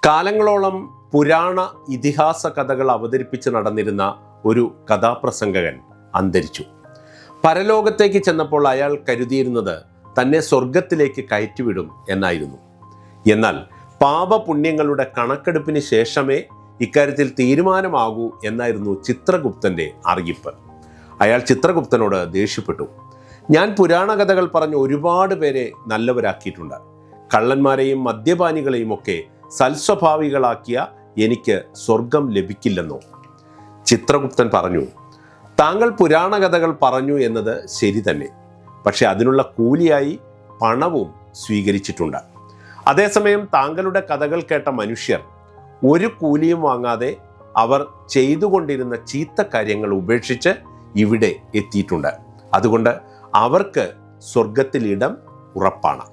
കാലങ്ങളോളം പുരാണ ഇതിഹാസ കഥകൾ അവതരിപ്പിച്ച് നടന്നിരുന്ന ഒരു കഥാപ്രസംഗകൻ അന്തരിച്ചു. പരലോകത്തേക്ക് ചെന്നപ്പോൾ അയാൾ കരുതിയിരുന്നത് തന്നെ സ്വർഗത്തിലേക്ക് കയറ്റിവിടും എന്നായിരുന്നു. എന്നാൽ പാപപുണ്യങ്ങളുടെ കണക്കെടുപ്പിന് ശേഷമേ ഇക്കാര്യത്തിൽ തീരുമാനമാകൂ എന്നായിരുന്നു ചിത്രഗുപ്തൻ്റെ അറിയിപ്പ്. അയാൾ ചിത്രഗുപ്തനോട് ദേഷ്യപ്പെട്ടു. ഞാൻ പുരാണ കഥകൾ പറഞ്ഞ് ഒരുപാട് പേരെ നല്ലവരാക്കിയിട്ടുണ്ട്. കള്ളന്മാരെയും മദ്യപാനികളെയും ഒക്കെ സൽസ്വഭാവികളാക്കിയ എനിക്ക് സ്വർഗം ലഭിക്കില്ലെന്നോ? ചിത്രഗുപ്തൻ പറഞ്ഞു, താങ്കൾ പുരാണ കഥകൾ പറഞ്ഞു എന്നത് ശരി തന്നെ, പക്ഷെ അതിനുള്ള കൂലിയായി പണവും സ്വീകരിച്ചിട്ടുണ്ട്. അതേസമയം താങ്കളുടെ കഥകൾ കേട്ട മനുഷ്യർ ഒരു കൂലിയും വാങ്ങാതെ അവർ ചെയ്തുകൊണ്ടിരുന്ന ചീത്ത കാര്യങ്ങൾ ഉപേക്ഷിച്ച് ഇവിടെ എത്തിയിട്ടുണ്ട്. അതുകൊണ്ട് അവർക്ക് സ്വർഗത്തിൽ ഇടം ഉറപ്പാണ്.